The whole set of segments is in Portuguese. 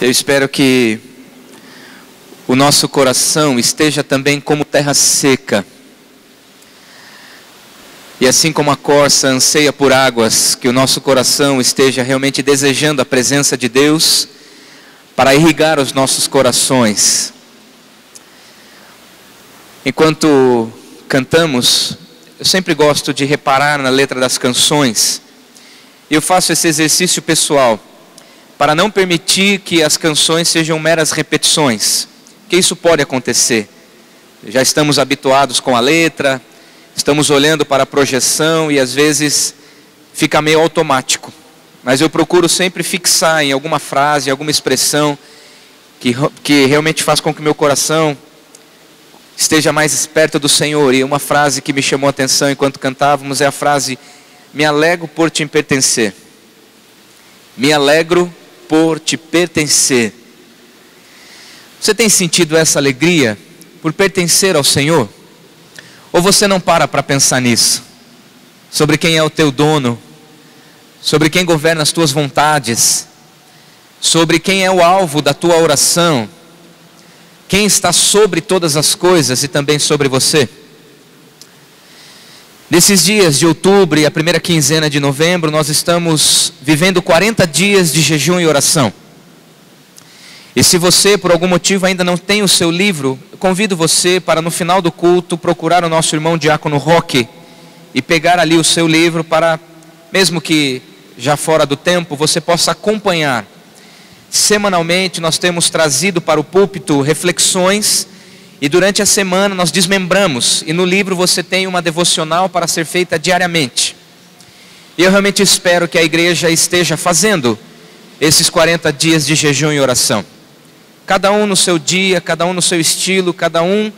Eu espero que o nosso coração esteja também como terra seca. E assim como a corça anseia por águas, que o nosso coração esteja realmente desejando a presença de Deus para irrigar os nossos corações. Enquanto cantamos, eu sempre gosto de reparar na letra das canções. E eu faço esse exercício pessoal, para não permitir que as canções sejam meras repetições, que isso pode acontecer. Já estamos habituados com a letra, estamos olhando para a projeção e às vezes fica meio automático. Mas eu procuro sempre fixar em alguma frase, alguma expressão que realmente faz com que meu coração esteja mais perto do Senhor. E uma frase que me chamou a atenção enquanto cantávamos é a frase: me alegro por te pertencer. Me alegro por te pertencer. Você tem sentido essa alegria por pertencer ao Senhor? Ou você não para pensar nisso? Sobre quem é o teu dono, sobre quem governa as tuas vontades, sobre quem é o alvo da tua oração, quem está sobre todas as coisas e também sobre você? Nesses dias de outubro e a primeira quinzena de novembro, nós estamos vivendo 40 dias de jejum e oração. E se você, por algum motivo, ainda não tem o seu livro, eu convido você para no final do culto procurar o nosso irmão Diácono Roque e pegar ali o seu livro para, mesmo que já fora do tempo, você possa acompanhar. Semanalmente nós temos trazido para o púlpito reflexões e durante a semana nós desmembramos, e no livro você tem uma devocional para ser feita diariamente. E eu realmente espero que a igreja esteja fazendo esses 40 dias de jejum e oração. Cada um no seu dia, cada um no seu estilo, cada um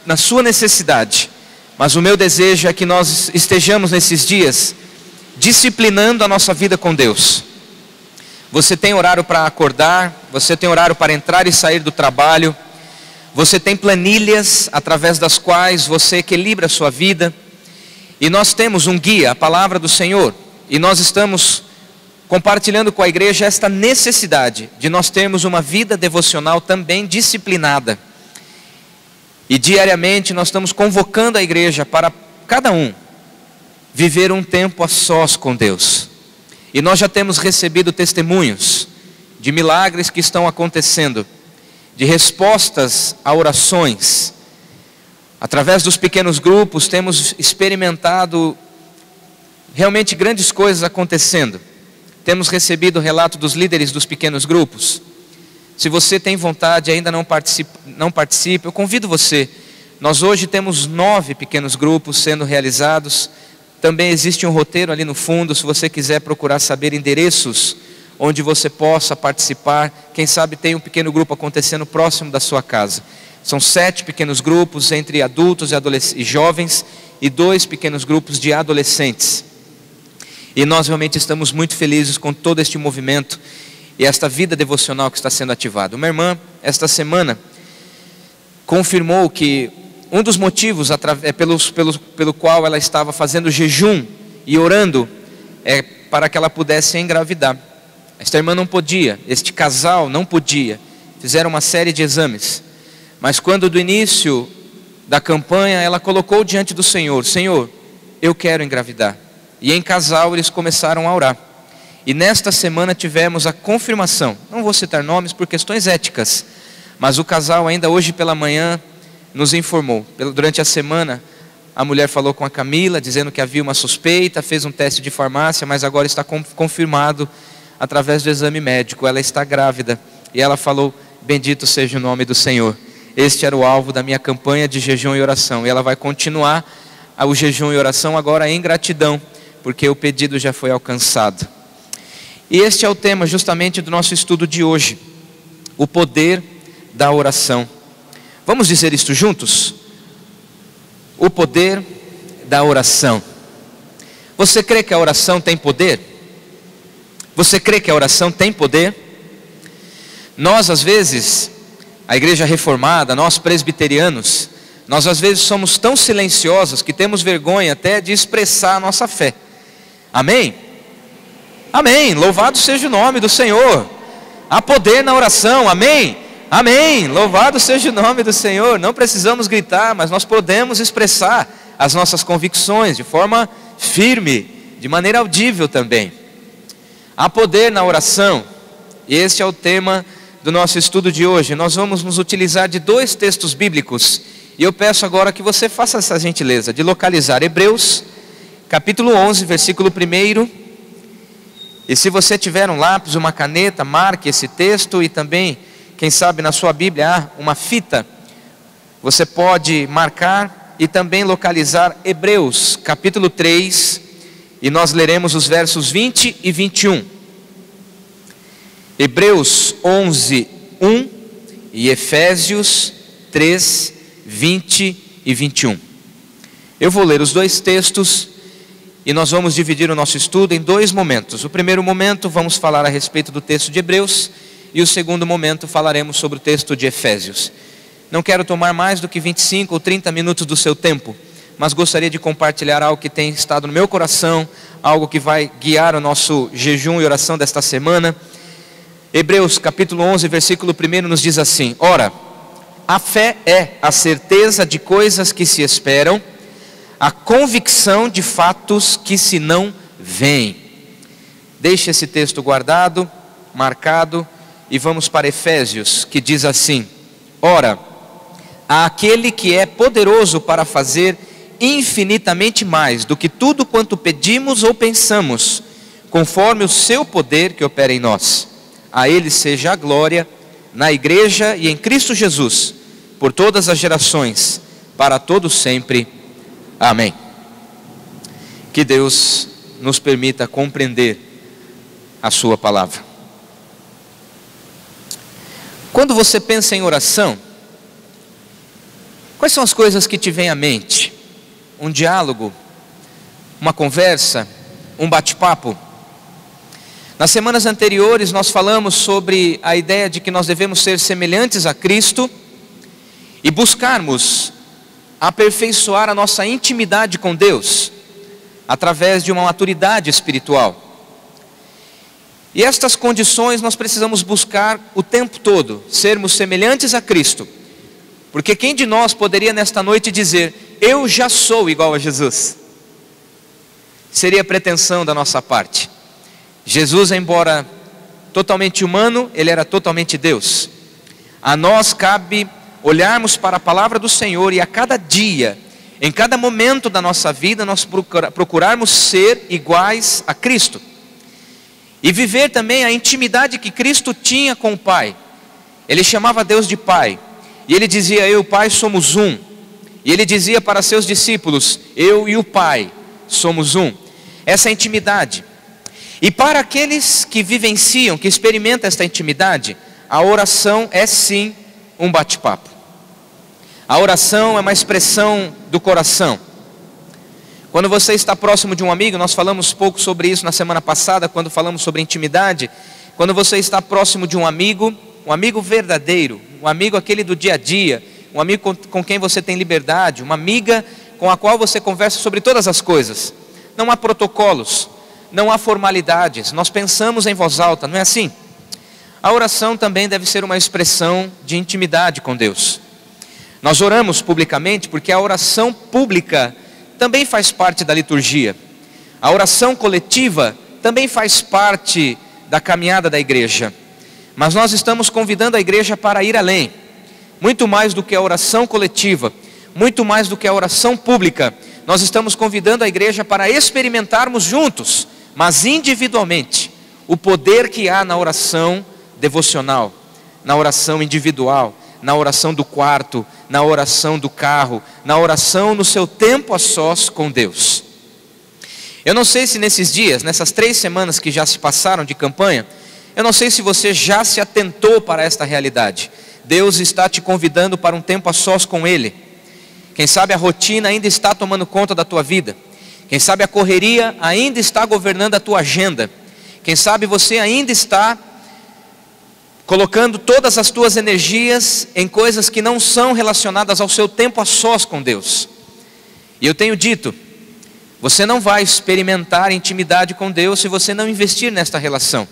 na sua necessidade. Mas o meu desejo é que nós estejamos nesses dias disciplinando a nossa vida com Deus. Você tem horário para acordar, você tem horário para entrar e sair do trabalho, você tem planilhas através das quais você equilibra a sua vida, e nós temos um guia, a palavra do Senhor, e nós estamos compartilhando com a igreja esta necessidade de nós termos uma vida devocional também disciplinada. E diariamente nós estamos convocando a igreja para cada um viver um tempo a sós com Deus. E nós já temos recebido testemunhos de milagres que estão acontecendo, de respostas a orações. Através dos pequenos grupos temos experimentado realmente grandes coisas acontecendo. Temos recebido relato dos líderes dos pequenos grupos. Se você tem vontade e ainda não participa, eu convido você. Nós hoje temos 9 pequenos grupos sendo realizados. Também existe um roteiro ali no fundo, se você quiser procurar saber endereços onde você possa participar. Quem sabe tem um pequeno grupo acontecendo próximo da sua casa. São 7 pequenos grupos entre adultos e jovens e 2 pequenos grupos de adolescentes. E nós realmente estamos muito felizes com todo este movimento e esta vida devocional que está sendo ativada. Uma irmã, esta semana, confirmou que um dos motivos pelo qual ela estava fazendo jejum e orando é para que ela pudesse engravidar. Esta irmã não podia, este casal não podia, fizeram uma série de exames. Mas quando do início da campanha ela colocou diante do Senhor: Senhor, eu quero engravidar. E em casal eles começaram a orar. E nesta semana tivemos a confirmação. Não vou citar nomes por questões éticas, mas o casal ainda hoje pela manhã nos informou. Durante a semana a mulher falou com a Camila, dizendo que havia uma suspeita, fez um teste de farmácia, mas agora está confirmado através do exame médico. Ela está grávida. E ela falou: bendito seja o nome do Senhor. Este era o alvo da minha campanha de jejum e oração. E ela vai continuar o jejum e oração agora em gratidão, porque o pedido já foi alcançado. E este é o tema justamente do nosso estudo de hoje: o poder da oração. Vamos dizer isto juntos? O poder da oração. Você crê que a oração tem poder? Você crê que a oração tem poder? Nós às vezes, a igreja reformada, nós presbiterianos, nós às vezes somos tão silenciosos que temos vergonha até de expressar a nossa fé. Amém? Amém, louvado seja o nome do Senhor. Há poder na oração, amém? Amém, louvado seja o nome do Senhor. Não precisamos gritar, mas nós podemos expressar as nossas convicções de forma firme, de maneira audível também. Há poder na oração. Este é o tema do nosso estudo de hoje. Nós vamos nos utilizar de 2 textos bíblicos. E eu peço agora que você faça essa gentileza de localizar Hebreus, capítulo 11, versículo 1. E se você tiver um lápis, uma caneta, marque esse texto e também, quem sabe na sua Bíblia há uma fita, você pode marcar e também localizar Hebreus, capítulo 3, e nós leremos os versos 20 e 21. Hebreus 11, 1 e Efésios 3, 20 e 21. Eu vou ler os 2 textos e nós vamos dividir o nosso estudo em 2 momentos. O primeiro momento vamos falar a respeito do texto de Hebreus e o segundo momento falaremos sobre o texto de Efésios. Não quero tomar mais do que 25 ou 30 minutos do seu tempo, mas gostaria de compartilhar algo que tem estado no meu coração, algo que vai guiar o nosso jejum e oração desta semana. Hebreus capítulo 11, versículo 1 nos diz assim: Ora, a fé é a certeza de coisas que se esperam, a convicção de fatos que se não veem. Deixe esse texto guardado, marcado, e vamos para Efésios, que diz assim: Ora, há aquele que é poderoso para fazer infinitamente mais do que tudo quanto pedimos ou pensamos, conforme o seu poder que opera em nós. A ele seja a glória na igreja e em Cristo Jesus, por todas as gerações, para todos sempre. Amém. Que Deus nos permita compreender a sua palavra. Quando você pensa em oração, quais são as coisas que te vêm à mente? Um diálogo, uma conversa, um bate-papo? Nas semanas anteriores nós falamos sobre a ideia de que nós devemos ser semelhantes a Cristo e buscarmos aperfeiçoar a nossa intimidade com Deus através de uma maturidade espiritual. E estas condições nós precisamos buscar o tempo todo, sermos semelhantes a Cristo. Porque quem de nós poderia nesta noite dizer: eu já sou igual a Jesus? Seria pretensão da nossa parte. Jesus, embora totalmente humano, ele era totalmente Deus. A nós cabe olharmos para a palavra do Senhor e a cada dia, em cada momento da nossa vida, nós procurarmos ser iguais a Cristo. E viver também a intimidade que Cristo tinha com o Pai. Ele chamava Deus de Pai. E ele dizia: eu e o Pai somos um. E ele dizia para seus discípulos: eu e o Pai somos um. Essa intimidade. E para aqueles que vivenciam, que experimentam esta intimidade, a oração é sim um bate-papo. A oração é uma expressão do coração. Quando você está próximo de um amigo, nós falamos pouco sobre isso na semana passada, quando falamos sobre intimidade. Quando você está próximo de um amigo verdadeiro, um amigo aquele do dia a dia, um amigo com quem você tem liberdade, uma amiga com a qual você conversa sobre todas as coisas. Não há protocolos, não há formalidades, nós pensamos em voz alta, não é assim? A oração também deve ser uma expressão de intimidade com Deus. Nós oramos publicamente porque a oração pública também faz parte da liturgia. A oração coletiva também faz parte da caminhada da igreja. Mas nós estamos convidando a igreja para ir além. Muito mais do que a oração coletiva, muito mais do que a oração pública, nós estamos convidando a igreja para experimentarmos juntos, mas individualmente, o poder que há na oração devocional, na oração individual, na oração do quarto, na oração do carro, na oração no seu tempo a sós com Deus. Eu não sei se nesses dias, nessas 3 semanas que já se passaram de campanha, eu não sei se você já se atentou para esta realidade. Deus está te convidando para um tempo a sós com Ele. Quem sabe a rotina ainda está tomando conta da tua vida. Quem sabe a correria ainda está governando a tua agenda. Quem sabe você ainda está colocando todas as tuas energias em coisas que não são relacionadas ao seu tempo a sós com Deus. E eu tenho dito, você não vai experimentar intimidade com Deus se você não investir nesta relação.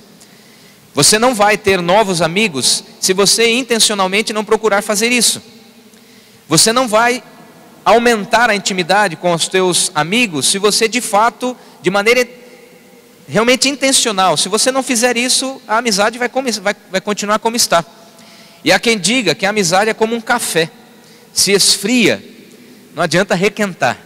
Você não vai ter novos amigos se você intencionalmente não procurar fazer isso. Você não vai aumentar a intimidade com os teus amigos se você de fato, de maneira realmente intencional, se você não fizer isso, a amizade vai continuar como está. E há quem diga que a amizade é como um café, se esfria, não adianta requentar.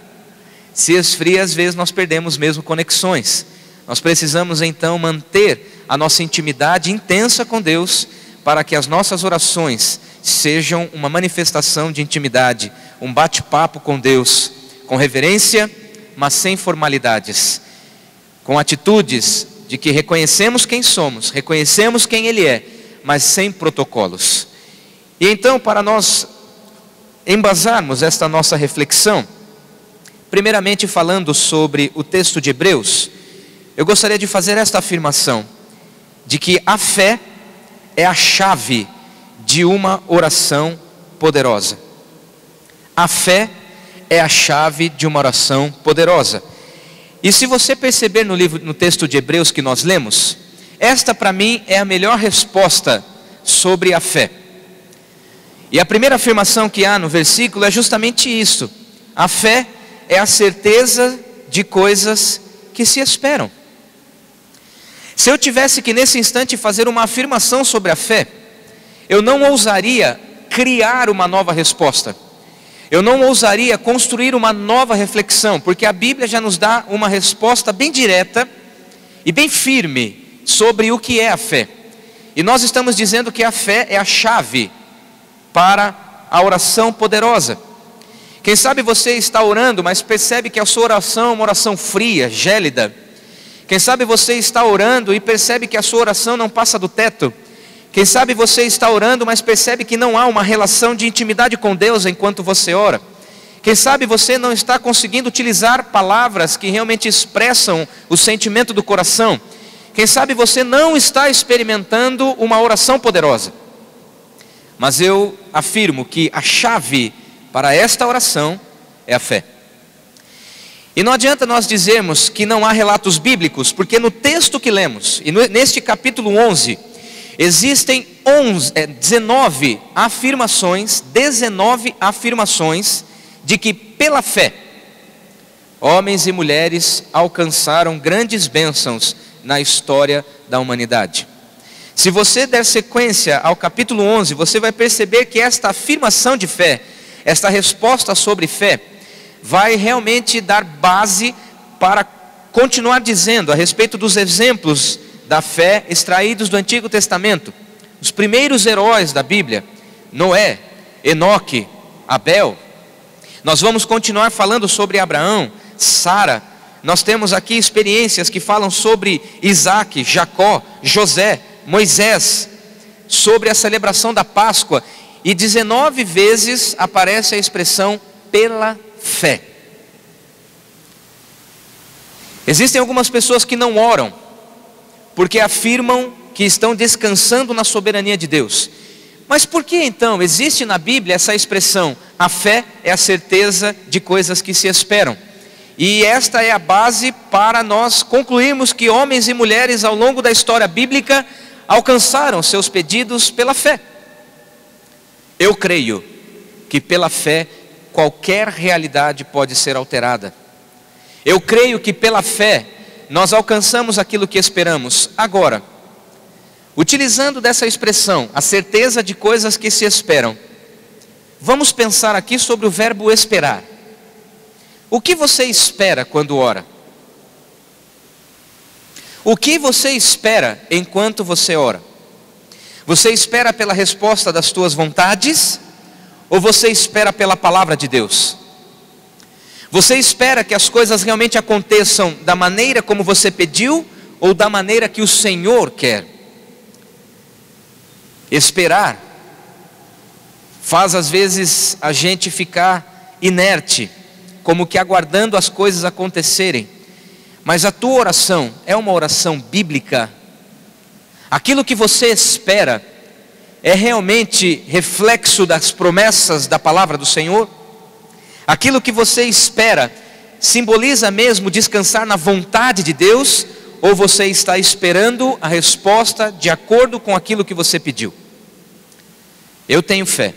Se esfria, às vezes nós perdemos mesmo conexões. Nós precisamos então manter a nossa intimidade intensa com Deus, para que as nossas orações sejam uma manifestação de intimidade, um bate-papo com Deus, com reverência, mas sem formalidades, com atitudes de que reconhecemos quem somos, reconhecemos quem Ele é, mas sem protocolos. E então, para nós embasarmos esta nossa reflexão, primeiramente falando sobre o texto de Hebreus, eu gostaria de fazer esta afirmação, de que a fé é a chave de uma oração poderosa. A fé é a chave de uma oração poderosa. E se você perceber no texto de Hebreus que nós lemos, esta para mim é a melhor resposta sobre a fé. E a primeira afirmação que há no versículo é justamente isso: a fé é a certeza de coisas que se esperam. Se eu tivesse que nesse instante fazer uma afirmação sobre a fé, eu não ousaria criar uma nova resposta. Eu não ousaria construir uma nova reflexão, porque a Bíblia já nos dá uma resposta bem direta e bem firme sobre o que é a fé. E nós estamos dizendo que a fé é a chave para a oração poderosa. Quem sabe você está orando, mas percebe que a sua oração é uma oração fria, gélida. Quem sabe você está orando e percebe que a sua oração não passa do teto. Quem sabe você está orando, mas percebe que não há uma relação de intimidade com Deus enquanto você ora. Quem sabe você não está conseguindo utilizar palavras que realmente expressam o sentimento do coração. Quem sabe você não está experimentando uma oração poderosa. Mas eu afirmo que a chave para esta oração é a fé. E não adianta nós dizermos que não há relatos bíblicos, porque no texto que lemos, e neste capítulo 11, existem 19 afirmações de que pela fé, homens e mulheres alcançaram grandes bênçãos na história da humanidade. Se você der sequência ao capítulo 11, você vai perceber que esta afirmação de fé, esta resposta sobre fé, vai realmente dar base para continuar dizendo a respeito dos exemplos da fé extraídos do Antigo Testamento. Os primeiros heróis da Bíblia, Noé, Enoque, Abel. Nós vamos continuar falando sobre Abraão, Sara. Nós temos aqui experiências que falam sobre Isaac, Jacó, José, Moisés, sobre a celebração da Páscoa. E 19 vezes aparece a expressão pela fé. Existem algumas pessoas que não oram, porque afirmam que estão descansando na soberania de Deus. Mas por que então existe na Bíblia essa expressão? A fé é a certeza de coisas que se esperam. E esta é a base para nós concluirmos que homens e mulheres ao longo da história bíblica alcançaram seus pedidos pela fé. Eu creio que pela fé qualquer realidade pode ser alterada. Eu creio que pela fé nós alcançamos aquilo que esperamos. Agora, utilizando dessa expressão, a certeza de coisas que se esperam, vamos pensar aqui sobre o verbo esperar. O que você espera quando ora? O que você espera enquanto você ora? Você espera pela resposta das tuas vontades? Ou você espera pela palavra de Deus? Você espera que as coisas realmente aconteçam da maneira como você pediu? Ou da maneira que o Senhor quer? Esperar faz às vezes a gente ficar inerte, como que aguardando as coisas acontecerem. Mas a tua oração é uma oração bíblica? Aquilo que você espera é realmente reflexo das promessas da palavra do Senhor? Aquilo que você espera simboliza mesmo descansar na vontade de Deus? ou você está esperando a resposta de acordo com aquilo que você pediu? Eu tenho fé,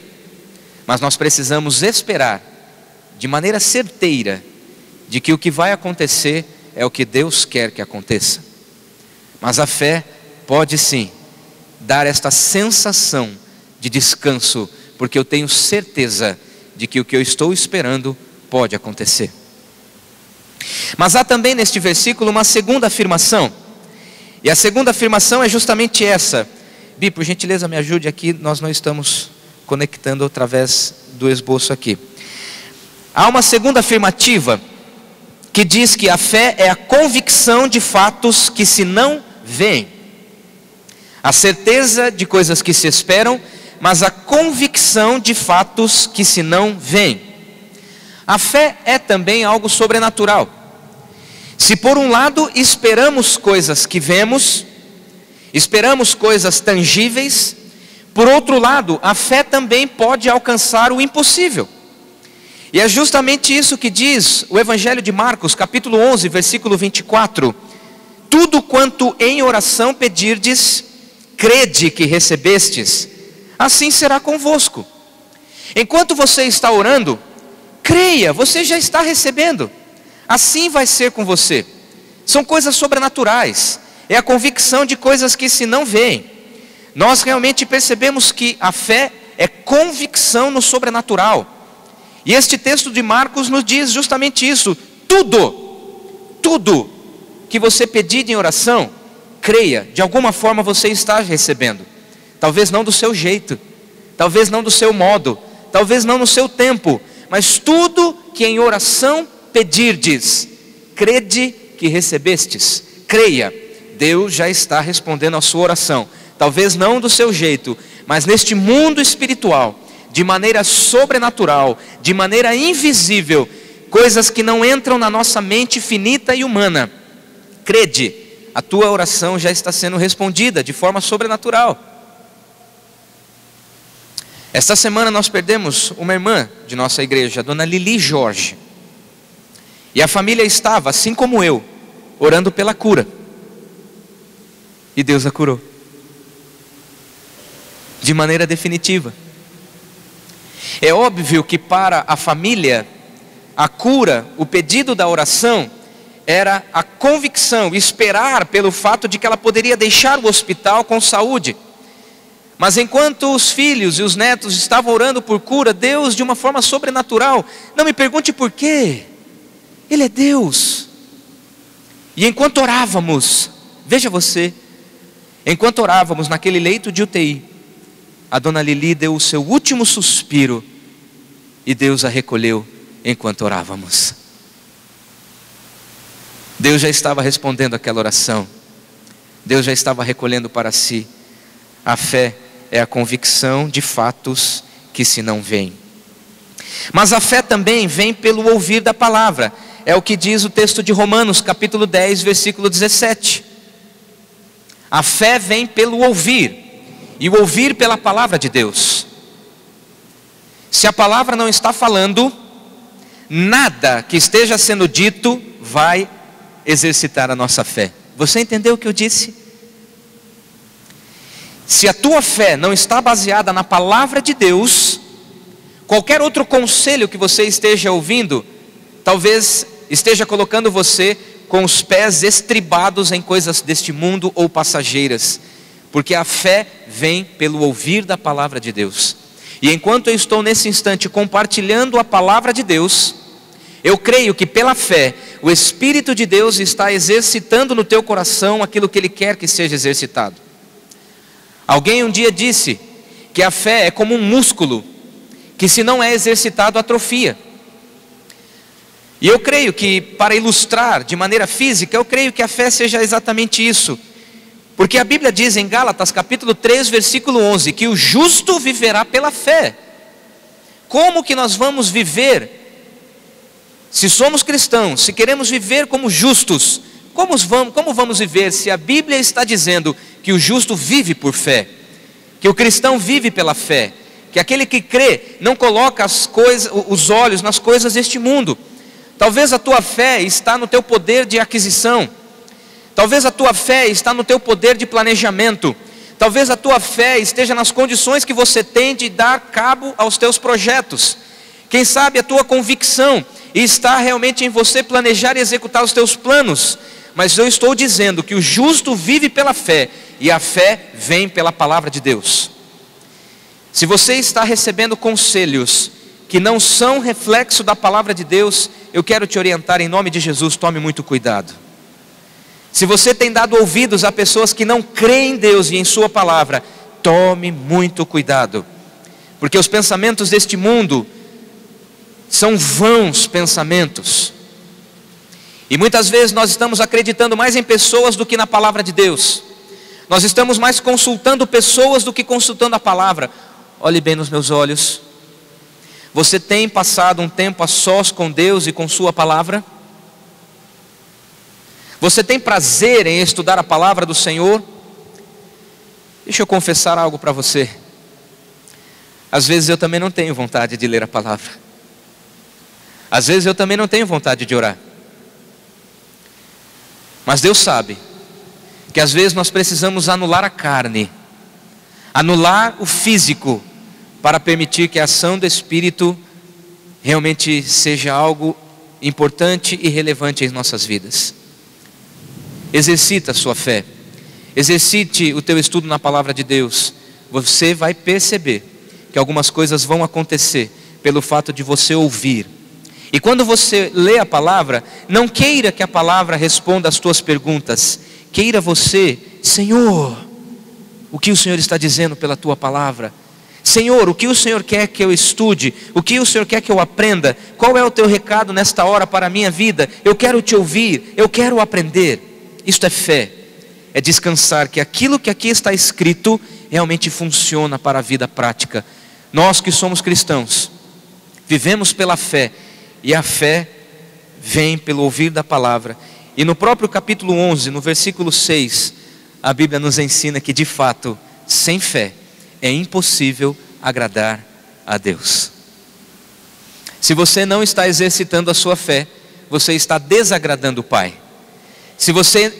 mas nós precisamos esperar de maneira certeira de que o que vai acontecer é o que Deus quer que aconteça. Mas a fé pode sim dar esta sensação de descanso, porque eu tenho certeza de que o que eu estou esperando pode acontecer. Mas há também neste versículo uma segunda afirmação, e a segunda afirmação é justamente essa. Bi, por gentileza me ajude aqui, nós não estamos conectando através do esboço aqui. Há uma segunda afirmativa que diz que a fé é a convicção de fatos que se não veem. A certeza de coisas que se esperam, mas a convicção de fatos que se não veem. A fé é também algo sobrenatural. Se por um lado esperamos coisas que vemos, esperamos coisas tangíveis, por outro lado, a fé também pode alcançar o impossível. E é justamente isso que diz o Evangelho de Marcos, capítulo 11, versículo 24. Tudo quanto em oração pedirdes, crede que recebestes, assim será convosco. Enquanto você está orando, creia, você já está recebendo. Assim vai ser com você. São coisas sobrenaturais. É a convicção de coisas que se não veem. Nós realmente percebemos que a fé é convicção no sobrenatural. E este texto de Marcos nos diz justamente isso. Tudo que você pedir em oração, creia, de alguma forma você está recebendo. Talvez não do seu jeito, talvez não do seu modo, talvez não no seu tempo, mas tudo que em oração pedirdes, crede que recebestes. Creia, Deus já está respondendo a sua oração. Talvez não do seu jeito, mas neste mundo espiritual, de maneira sobrenatural, de maneira invisível, coisas que não entram na nossa mente finita e humana. Crede, a tua oração já está sendo respondida de forma sobrenatural. Esta semana nós perdemos uma irmã de nossa igreja, a dona Lili Jorge. E a família estava, assim como eu, orando pela cura. E Deus a curou. De maneira definitiva. É óbvio que para a família, a cura, o pedido da oração, era a convicção, esperar pelo fato de que ela poderia deixar o hospital com saúde. Mas enquanto os filhos e os netos estavam orando por cura, Deus de uma forma sobrenatural, não me pergunte por quê, Ele é Deus. E enquanto orávamos, veja você, enquanto orávamos naquele leito de UTI, a dona Lili deu o seu último suspiro e Deus a recolheu enquanto orávamos. Deus já estava respondendo aquela oração. Deus já estava recolhendo para si. A fé é a convicção de fatos que se não veem. Mas a fé também vem pelo ouvir da palavra. É o que diz o texto de Romanos, capítulo 10, versículo 17. A fé vem pelo ouvir. E o ouvir pela palavra de Deus. Se a palavra não está falando, nada que esteja sendo dito vai exercitar a nossa fé. Você entendeu o que eu disse? Se a tua fé não está baseada na palavra de Deus, qualquer outro conselho que você esteja ouvindo, talvez esteja colocando você com os pés estribados em coisas deste mundo ou passageiras. Porque a fé vem pelo ouvir da palavra de Deus. E enquanto eu estou nesse instante compartilhando a palavra de Deus, eu creio que pela fé, o Espírito de Deus está exercitando no teu coração aquilo que Ele quer que seja exercitado. Alguém um dia disse que a fé é como um músculo, que se não é exercitado atrofia. E eu creio que, para ilustrar de maneira física, eu creio que a fé seja exatamente isso. Porque a Bíblia diz em Gálatas capítulo 3, versículo 11, que o justo viverá pela fé. Como que nós vamos viver? Se somos cristãos, se queremos viver como justos, como vamos viver se a Bíblia está dizendo que o justo vive por fé? Que o cristão vive pela fé? Que aquele que crê não coloca os olhos nas coisas deste mundo. Talvez a tua fé está no teu poder de aquisição. Talvez a tua fé está no teu poder de planejamento. Talvez a tua fé esteja nas condições que você tem de dar cabo aos teus projetos. Quem sabe a tua convicção está realmente em você planejar e executar os teus planos. Mas eu estou dizendo que o justo vive pela fé, e a fé vem pela palavra de Deus. Se você está recebendo conselhos que não são reflexo da palavra de Deus, eu quero te orientar em nome de Jesus, tome muito cuidado. Se você tem dado ouvidos a pessoas que não creem em Deus e em sua palavra, tome muito cuidado, porque os pensamentos deste mundo são vãos pensamentos, e muitas vezes nós estamos acreditando mais em pessoas do que na palavra de Deus. Nós estamos mais consultando pessoas do que consultando a palavra. Olhe bem nos meus olhos. Você tem passado um tempo a sós com Deus e com sua palavra? Você tem prazer em estudar a palavra do Senhor? Deixa eu confessar algo para você. Às vezes eu também não tenho vontade de ler a palavra. Às vezes eu também não tenho vontade de orar. Mas Deus sabe que às vezes nós precisamos anular a carne, anular o físico, para permitir que a ação do Espírito realmente seja algo importante e relevante em nossas vidas. Exercita a sua fé, exercite o teu estudo na palavra de Deus. Você vai perceber que algumas coisas vão acontecer pelo fato de você ouvir. E quando você lê a palavra, não queira que a palavra responda às tuas perguntas. Queira você, Senhor, o que o Senhor está dizendo pela tua palavra? Senhor, o que o Senhor quer que eu estude? O que o Senhor quer que eu aprenda? Qual é o teu recado nesta hora para a minha vida? Eu quero te ouvir, eu quero aprender. Isto é fé, é descansar que aquilo que aqui está escrito realmente funciona para a vida prática. Nós que somos cristãos, vivemos pela fé, e a fé vem pelo ouvir da palavra. E no próprio capítulo 11, no versículo 6, a Bíblia nos ensina que de fato, sem fé, é impossível agradar a Deus. Se você não está exercitando a sua fé, você está desagradando o Pai. Se você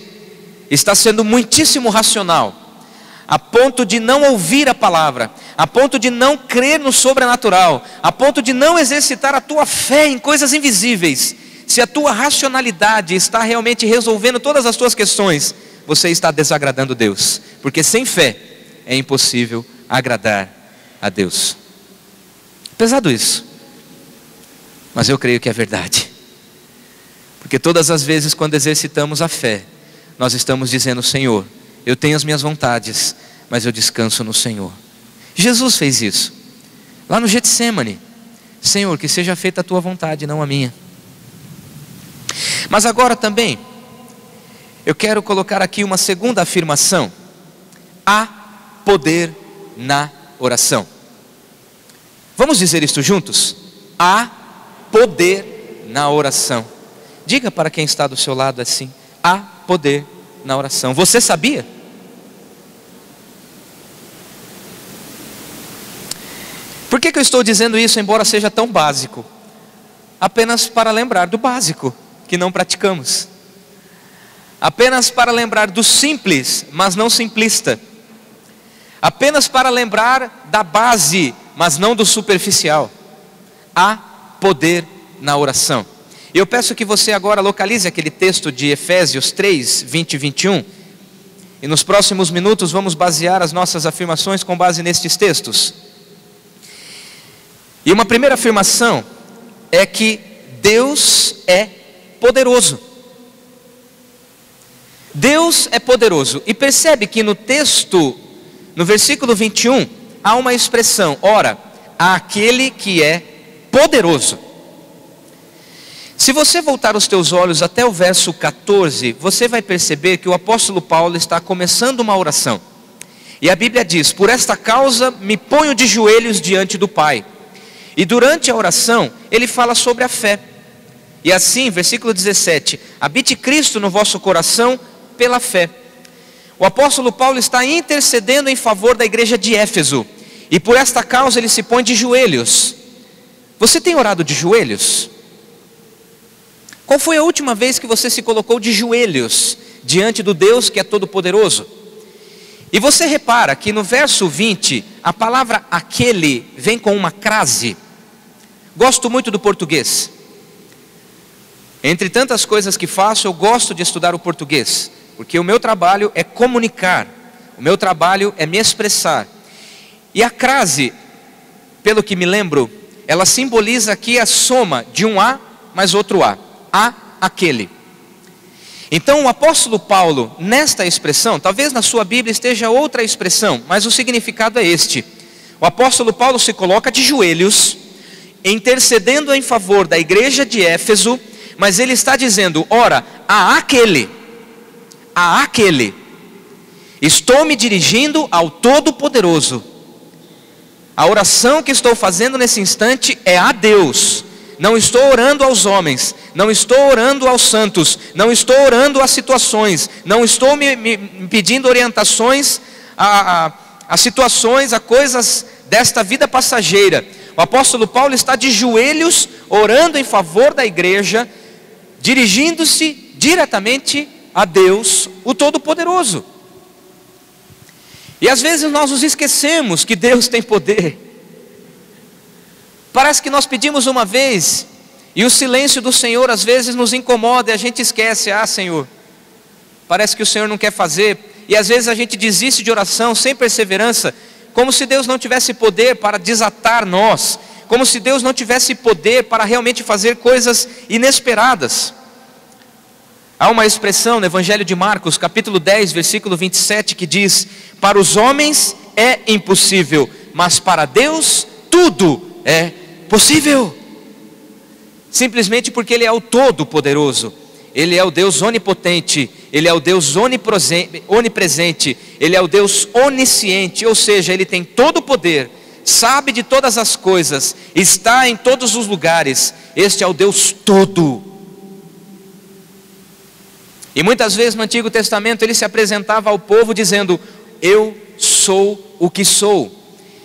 está sendo muitíssimo racional, a ponto de não ouvir a palavra, a ponto de não crer no sobrenatural, a ponto de não exercitar a tua fé em coisas invisíveis, se a tua racionalidade está realmente resolvendo todas as tuas questões, você está desagradando Deus, porque sem fé é impossível agradar a Deus. Pesado isso, mas eu creio que é verdade, porque todas as vezes quando exercitamos a fé, nós estamos dizendo: Senhor, eu tenho as minhas vontades, mas eu descanso no Senhor. Jesus fez isso, lá no Getsêmani: Senhor, que seja feita a tua vontade, não a minha. Mas agora também, eu quero colocar aqui uma segunda afirmação: há poder na oração. Vamos dizer isto juntos? Há poder na oração. Diga para quem está do seu lado assim: há poder na oração. Você sabia? Por que eu estou dizendo isso, embora seja tão básico? Apenas para lembrar do básico que não praticamos. Apenas para lembrar do simples, mas não simplista. Apenas para lembrar da base, mas não do superficial. Há poder na oração. Eu peço que você agora localize aquele texto de Efésios 3, 20 e 21. E nos próximos minutos vamos basear as nossas afirmações com base nestes textos. E uma primeira afirmação é que Deus é poderoso. Deus é poderoso. E percebe que no texto, no versículo 21, há uma expressão: ora, há aquele que é poderoso. Se você voltar os teus olhos até o verso 14, você vai perceber que o apóstolo Paulo está começando uma oração. E a Bíblia diz: por esta causa me ponho de joelhos diante do Pai. E durante a oração, ele fala sobre a fé. E assim, versículo 17: habite Cristo no vosso coração pela fé. O apóstolo Paulo está intercedendo em favor da igreja de Éfeso. E por esta causa ele se põe de joelhos. Você tem orado de joelhos? Qual foi a última vez que você se colocou de joelhos diante do Deus que é todo-poderoso. E você repara que no verso 20, a palavra aquele vem com uma crase. Gosto muito do português. Entre tantas coisas que faço, eu gosto de estudar o português, porque o meu trabalho é comunicar, o meu trabalho é me expressar. E a crase, pelo que me lembro, ela simboliza aqui a soma de um A mais outro A, aquele. Então o apóstolo Paulo, nesta expressão, talvez na sua Bíblia esteja outra expressão, mas o significado é este. O apóstolo Paulo se coloca de joelhos, intercedendo em favor da igreja de Éfeso, mas ele está dizendo: ora, a aquele, estou me dirigindo ao Todo-Poderoso. A oração que estou fazendo nesse instante é a Deus. Não estou orando aos homens, não estou orando aos santos, não estou orando a situações, não estou me pedindo orientações a situações, a coisas desta vida passageira. O apóstolo Paulo está de joelhos, orando em favor da igreja, dirigindo-se diretamente a Deus, o Todo-Poderoso. E às vezes nós nos esquecemos que Deus tem poder. Parece que nós pedimos uma vez, e o silêncio do Senhor às vezes nos incomoda, e a gente esquece: Senhor, parece que o Senhor não quer fazer. E às vezes a gente desiste de oração sem perseverança, como se Deus não tivesse poder para desatar nós, como se Deus não tivesse poder para realmente fazer coisas inesperadas. Há uma expressão no Evangelho de Marcos, capítulo 10, versículo 27, que diz: para os homens é impossível, mas para Deus tudo é possível. Simplesmente porque Ele é o Todo-Poderoso, Ele é o Deus onipotente, Ele é o Deus onipresente, Ele é o Deus onisciente, ou seja, Ele tem todo o poder, sabe de todas as coisas, está em todos os lugares. Este é o Deus todo. E muitas vezes no Antigo Testamento Ele se apresentava ao povo dizendo: eu sou o que sou.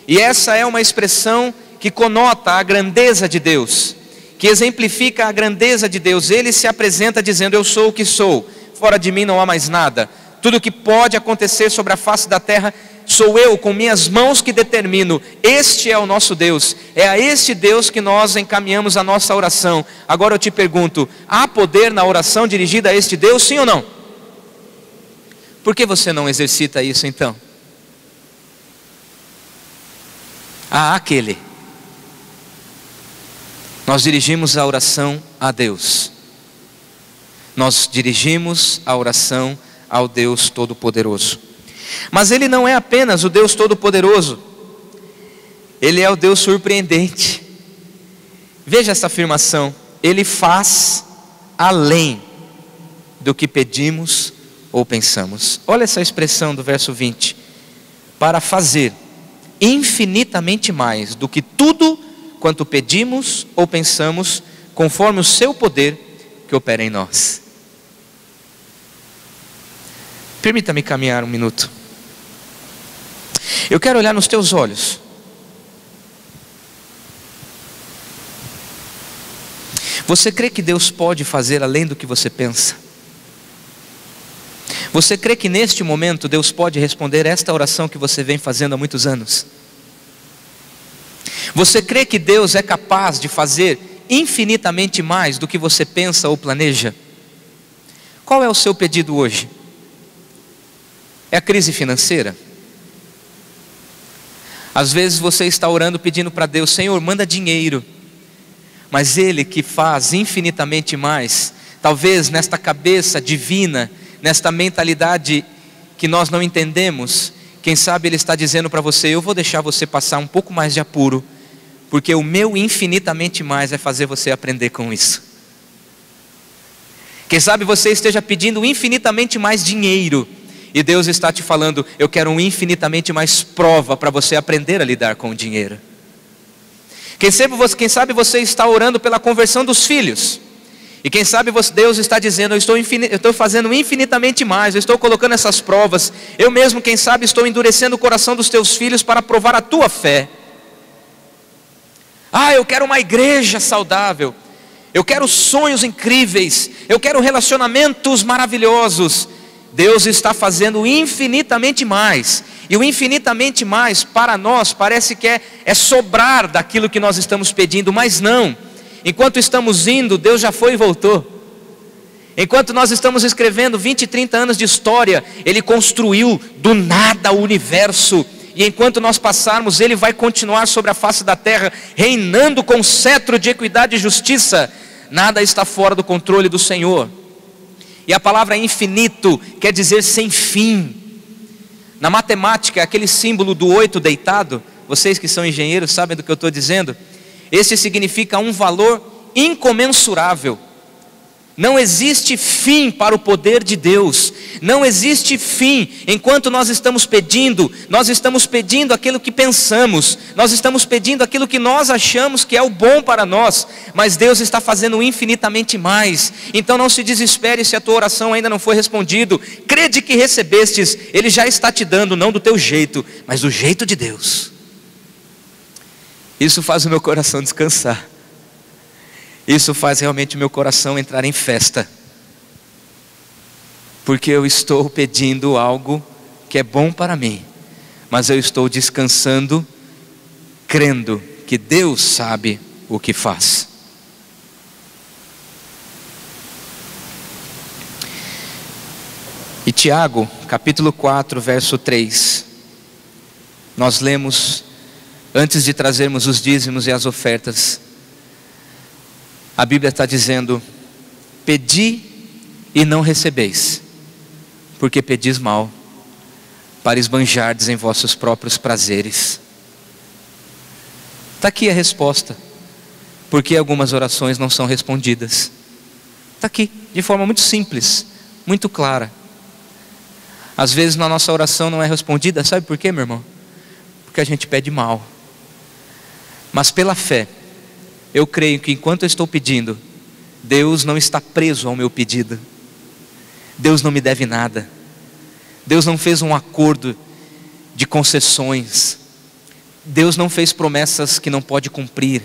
E essa é uma expressão que conota a grandeza de Deus, que exemplifica a grandeza de Deus. Ele se apresenta dizendo: eu sou o que sou, fora de mim não há mais nada. Tudo que pode acontecer sobre a face da terra, sou eu com minhas mãos que determino. Este é o nosso Deus, é a este Deus que nós encaminhamos a nossa oração. Agora eu te pergunto: há poder na oração dirigida a este Deus, sim ou não? Por que você não exercita isso então? Aquele. Nós dirigimos a oração a Deus. Nós dirigimos a oração ao Deus Todo-Poderoso. Mas Ele não é apenas o Deus Todo-Poderoso, Ele é o Deus surpreendente. Veja essa afirmação: Ele faz além do que pedimos ou pensamos. Olha essa expressão do verso 20: para fazer infinitamente mais do que tudo quanto pedimos ou pensamos, conforme o seu poder que opera em nós. Permita-me caminhar um minuto. Eu quero olhar nos teus olhos. Você crê que Deus pode fazer além do que você pensa? Você crê que neste momento Deus pode responder esta oração que você vem fazendo há muitos anos? Você crê que Deus é capaz de fazer infinitamente mais do que você pensa ou planeja? Qual é o seu pedido hoje? É a crise financeira? Às vezes você está orando pedindo para Deus: Senhor, manda dinheiro. Mas Ele que faz infinitamente mais, talvez nesta cabeça divina, nesta mentalidade que nós não entendemos, quem sabe Ele está dizendo para você: eu vou deixar você passar um pouco mais de apuro, porque o meu infinitamente mais é fazer você aprender com isso. Quem sabe você esteja pedindo infinitamente mais dinheiro, e Deus está te falando: eu quero um infinitamente mais prova para você aprender a lidar com o dinheiro. Quem sabe você está orando pela conversão dos filhos, e quem sabe Deus está dizendo: eu estou fazendo infinitamente mais, eu estou colocando essas provas, eu mesmo quem sabe estou endurecendo o coração dos teus filhos para provar a tua fé. Eu quero uma igreja saudável, eu quero sonhos incríveis, eu quero relacionamentos maravilhosos. Deus está fazendo infinitamente mais. E o infinitamente mais para nós parece que é sobrar daquilo que nós estamos pedindo, mas não. Enquanto estamos indo, Deus já foi e voltou. Enquanto nós estamos escrevendo 20, 30 anos de história, Ele construiu do nada o universo. E enquanto nós passarmos, Ele vai continuar sobre a face da terra, reinando com cetro de equidade e justiça. Nada está fora do controle do Senhor. E a palavra infinito quer dizer sem fim. Na matemática, aquele símbolo do 8 deitado, vocês que são engenheiros sabem do que eu estou dizendo. Esse significa um valor incomensurável. Não existe fim para o poder de Deus. Não existe fim. Enquanto nós estamos pedindo aquilo que pensamos. Nós estamos pedindo aquilo que nós achamos que é o bom para nós. Mas Deus está fazendo infinitamente mais. Então não se desespere se a tua oração ainda não foi respondida. Crede que recebestes. Ele já está te dando, não do teu jeito, mas do jeito de Deus. Isso faz o meu coração descansar. Isso faz realmente o meu coração entrar em festa. Porque eu estou pedindo algo que é bom para mim, mas eu estou descansando, crendo que Deus sabe o que faz. E Tiago, capítulo 4, verso 3. Nós lemos, antes de trazermos os dízimos e as ofertas, a Bíblia está dizendo: pedi e não recebeis, porque pedis mal, para esbanjardes em vossos próprios prazeres. Está aqui a resposta, porque algumas orações não são respondidas. Está aqui, de forma muito simples, muito clara. Às vezes na nossa oração não é respondida, sabe por quê, meu irmão? Porque a gente pede mal. Mas pela fé, eu creio que enquanto eu estou pedindo, Deus não está preso ao meu pedido. Deus não me deve nada. Deus não fez um acordo de concessões. Deus não fez promessas que não pode cumprir.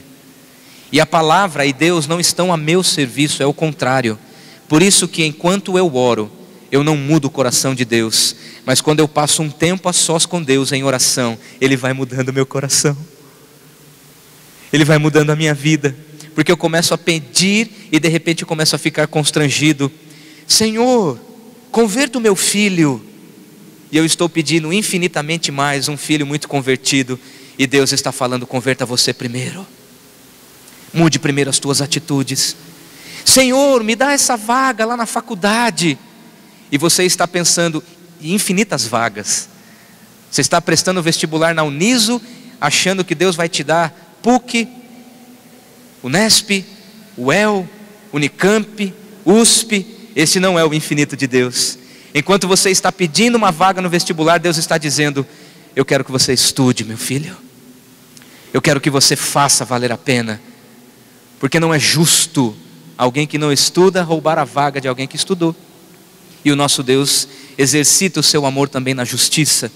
E a palavra e Deus não estão a meu serviço, é o contrário. Por isso que enquanto eu oro, eu não mudo o coração de Deus. Mas quando eu passo um tempo a sós com Deus em oração, Ele vai mudando o meu coração. Ele vai mudando a minha vida, porque eu começo a pedir e de repente eu começo a ficar constrangido. Senhor, converta o meu filho. E eu estou pedindo infinitamente mais, um filho muito convertido. E Deus está falando: converta você primeiro. Mude primeiro as tuas atitudes. Senhor, me dá essa vaga lá na faculdade. E você está pensando em infinitas vagas. Você está prestando vestibular na Uniso, achando que Deus vai te dar PUC, Unesp, UEL, Unicamp, USP. Esse não é o infinito de Deus. Enquanto você está pedindo uma vaga no vestibular, Deus está dizendo: eu quero que você estude, meu filho. Eu quero que você faça valer a pena. Porque não é justo alguém que não estuda roubar a vaga de alguém que estudou. E o nosso Deus exercita o seu amor também na justiça.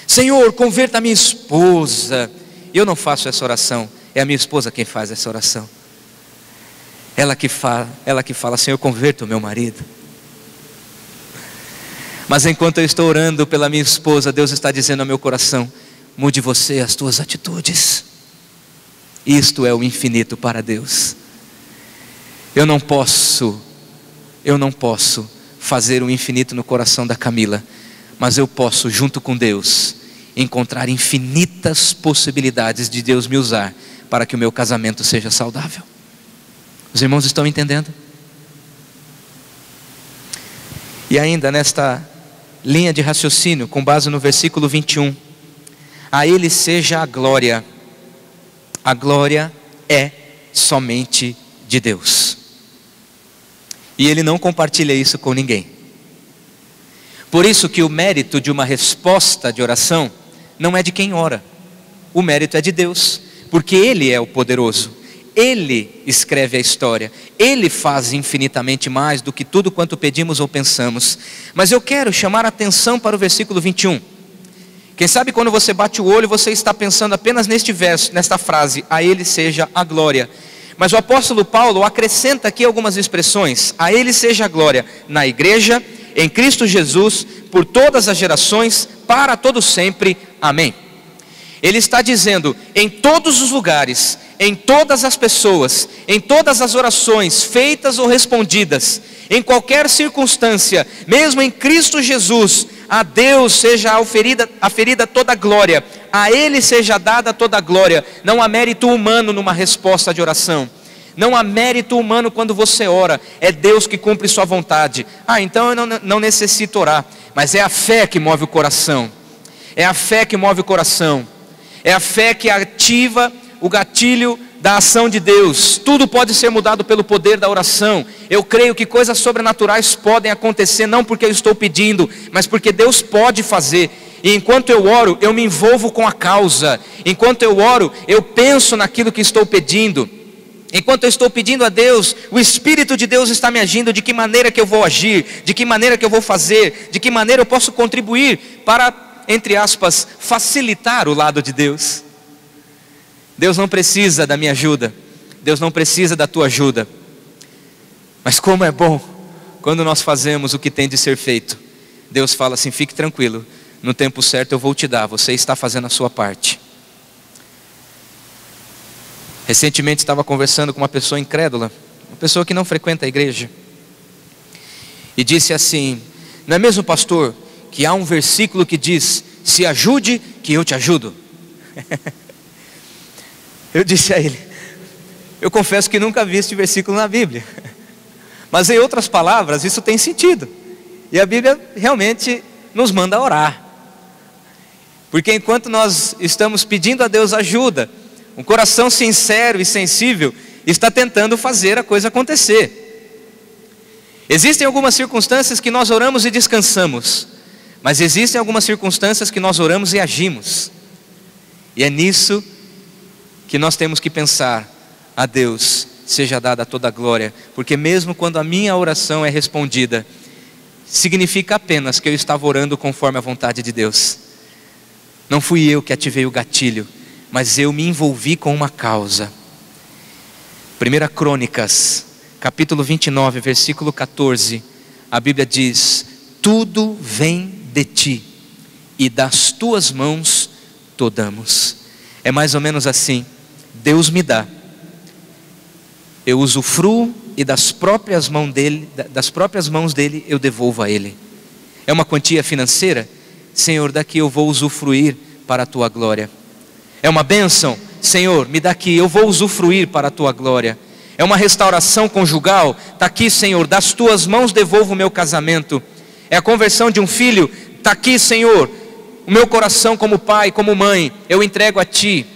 Senhor, converta a minha esposa. Eu não faço essa oração, é a minha esposa quem faz essa oração. Ela que fala: Senhor, converta o meu marido. Mas enquanto eu estou orando pela minha esposa, Deus está dizendo ao meu coração: mude você as tuas atitudes. Isto é o infinito para Deus. Eu não posso fazer o infinito no coração da Camila, mas eu posso, junto com Deus, encontrar infinitas possibilidades de Deus me usar para que o meu casamento seja saudável. Os irmãos estão entendendo? E ainda nesta linha de raciocínio, com base no versículo 21, a Ele seja a glória. A glória é somente de Deus. E Ele não compartilha isso com ninguém. Por isso que o mérito de uma resposta de oração não é de quem ora. O mérito é de Deus, porque Ele é o poderoso. Ele escreve a história. Ele faz infinitamente mais do que tudo quanto pedimos ou pensamos. Mas eu quero chamar a atenção para o versículo 21. Quem sabe quando você bate o olho, você está pensando apenas neste verso, nesta frase: a Ele seja a glória. Mas o apóstolo Paulo acrescenta aqui algumas expressões: a Ele seja a glória na igreja em Cristo Jesus, por todas as gerações, para todo sempre. Amém. Ele está dizendo, em todos os lugares, em todas as pessoas, em todas as orações, feitas ou respondidas, em qualquer circunstância, mesmo em Cristo Jesus, a Deus seja aferida toda a glória, a Ele seja dada toda a glória. Não há mérito humano numa resposta de oração. Não há mérito humano quando você ora, é Deus que cumpre sua vontade. Então eu não necessito orar, mas é a fé que move o coração. É a fé que move o coração. É a fé que ativa o gatilho da ação de Deus. Tudo pode ser mudado pelo poder da oração. Eu creio que coisas sobrenaturais podem acontecer, não porque eu estou pedindo, mas porque Deus pode fazer. E enquanto eu oro, eu me envolvo com a causa. Enquanto eu oro, eu penso naquilo que estou pedindo. Enquanto eu estou pedindo a Deus, o Espírito de Deus está me agindo. De que maneira que eu vou agir, de que maneira que eu vou fazer, de que maneira eu posso contribuir para, entre aspas, facilitar o lado de Deus. Deus não precisa da minha ajuda, Deus não precisa da tua ajuda. Mas como é bom quando nós fazemos o que tem de ser feito. Deus fala assim: fique tranquilo, no tempo certo eu vou te dar, você está fazendo a sua parte. Recentemente estava conversando com uma pessoa incrédula, uma pessoa que não frequenta a igreja, e disse assim: não é mesmo, pastor, que há um versículo que diz, se ajude que eu te ajudo? Eu disse a ele, eu confesso que nunca vi este versículo na Bíblia, mas em outras palavras isso tem sentido, e a Bíblia realmente nos manda orar, porque enquanto nós estamos pedindo a Deus ajuda, um coração sincero e sensível está tentando fazer a coisa acontecer. Existem algumas circunstâncias que nós oramos e descansamos, mas existem algumas circunstâncias que nós oramos e agimos, e é nisso que nós temos que pensar: a Deus seja dada toda a glória, porque mesmo quando a minha oração é respondida, significa apenas que eu estava orando conforme a vontade de Deus. Não fui eu que ativei o gatilho, mas eu me envolvi com uma causa. 1 Crônicas, capítulo 29, versículo 14, a Bíblia diz: tudo vem de ti, e das tuas mãos tomamos. É mais ou menos assim: Deus me dá, eu usufruo, e das próprias mãos dele eu devolvo a Ele. É uma quantia financeira? Senhor, daqui eu vou usufruir para a tua glória. É uma bênção? Senhor, me dá aqui, eu vou usufruir para a tua glória. É uma restauração conjugal? Está aqui, Senhor, das tuas mãos devolvo o meu casamento. É a conversão de um filho? Está aqui, Senhor, o meu coração como pai, como mãe, eu entrego a ti.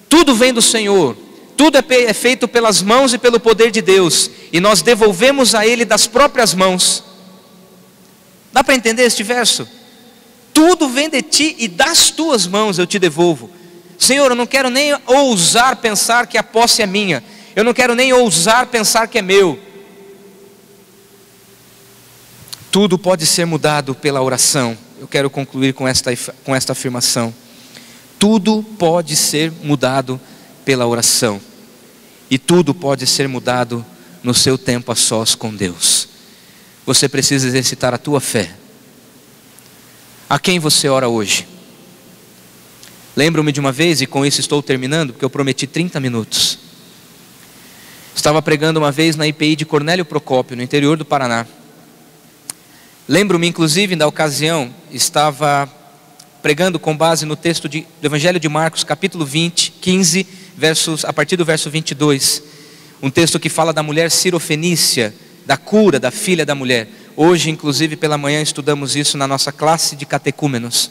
Tudo vem do Senhor, tudo é feito pelas mãos e pelo poder de Deus, e nós devolvemos a Ele das próprias mãos. Dá para entender este verso? Tudo vem de ti, e das tuas mãos eu te devolvo. Senhor, eu não quero nem ousar pensar que a posse é minha, eu não quero nem ousar pensar que é meu. Tudo pode ser mudado pela oração. Eu quero concluir com esta afirmação: tudo pode ser mudado pela oração, e tudo pode ser mudado no seu tempo a sós com Deus. Você precisa exercitar a tua fé. A quem você ora hoje? Lembro-me de uma vez, e com isso estou terminando, porque eu prometi 30 minutos. Estava pregando uma vez na IPI de Cornélio Procópio, no interior do Paraná. Lembro-me, inclusive, da ocasião, estava pregando com base no texto do Evangelho de Marcos, capítulo 15, a partir do verso 22. Um texto que fala da mulher cirofenícia, da cura da filha da mulher. Hoje, inclusive, pela manhã estudamos isso na nossa classe de catecúmenos.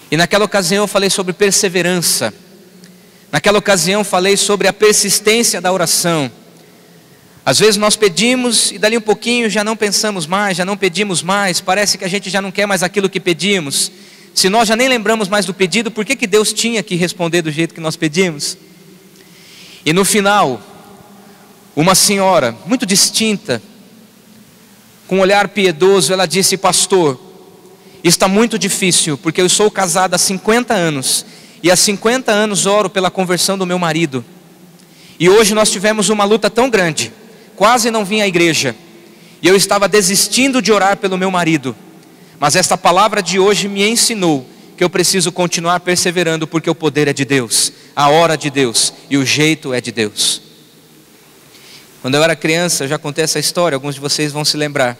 E naquela ocasião eu falei sobre perseverança. Naquela ocasião falei sobre a persistência da oração. Às vezes nós pedimos e dali um pouquinho já não pensamos mais, já não pedimos mais. Parece que a gente já não quer mais aquilo que pedimos. Se nós já nem lembramos mais do pedido, por que Deus tinha que responder do jeito que nós pedimos? E no final, uma senhora muito distinta, com um olhar piedoso, ela disse: pastor, está muito difícil, porque eu sou casada há 50 anos, e há 50 anos oro pela conversão do meu marido, e hoje nós tivemos uma luta tão grande, quase não vim à igreja, e eu estava desistindo de orar pelo meu marido. Mas esta palavra de hoje me ensinou que eu preciso continuar perseverando, porque o poder é de Deus, a hora é de Deus e o jeito é de Deus. Quando eu era criança, eu já contei essa história, alguns de vocês vão se lembrar.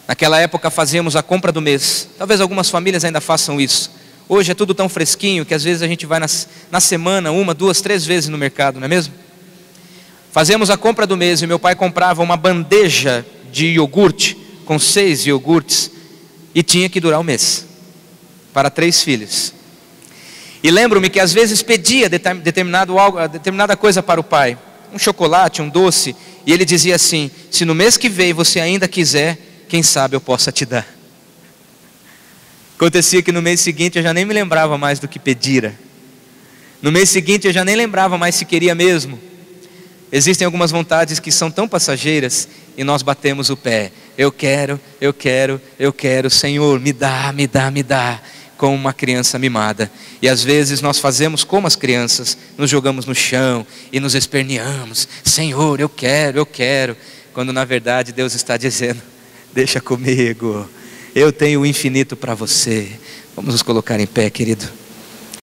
Naquela época fazíamos a compra do mês. Talvez algumas famílias ainda façam isso. Hoje é tudo tão fresquinho que às vezes a gente vai na semana, 1, 2, 3 vezes no mercado, não é mesmo? Fazíamos a compra do mês e meu pai comprava uma bandeja de iogurte, com 6 iogurtes, e tinha que durar um mês, para 3 filhos. E lembro-me que às vezes pedia determinada coisa para o pai, um chocolate, um doce, e ele dizia assim: se no mês que vem você ainda quiser, quem sabe eu possa te dar. Acontecia que no mês seguinte eu já nem me lembrava mais do que pedira. No mês seguinte eu já nem lembrava mais se queria mesmo. Existem algumas vontades que são tão passageiras e nós batemos o pé. Eu quero, Senhor, me dá, como uma criança mimada. E às vezes nós fazemos como as crianças, nos jogamos no chão e nos esperneamos: Senhor, eu quero, quando na verdade Deus está dizendo: deixa comigo, eu tenho o infinito para você. Vamos nos colocar em pé, querido.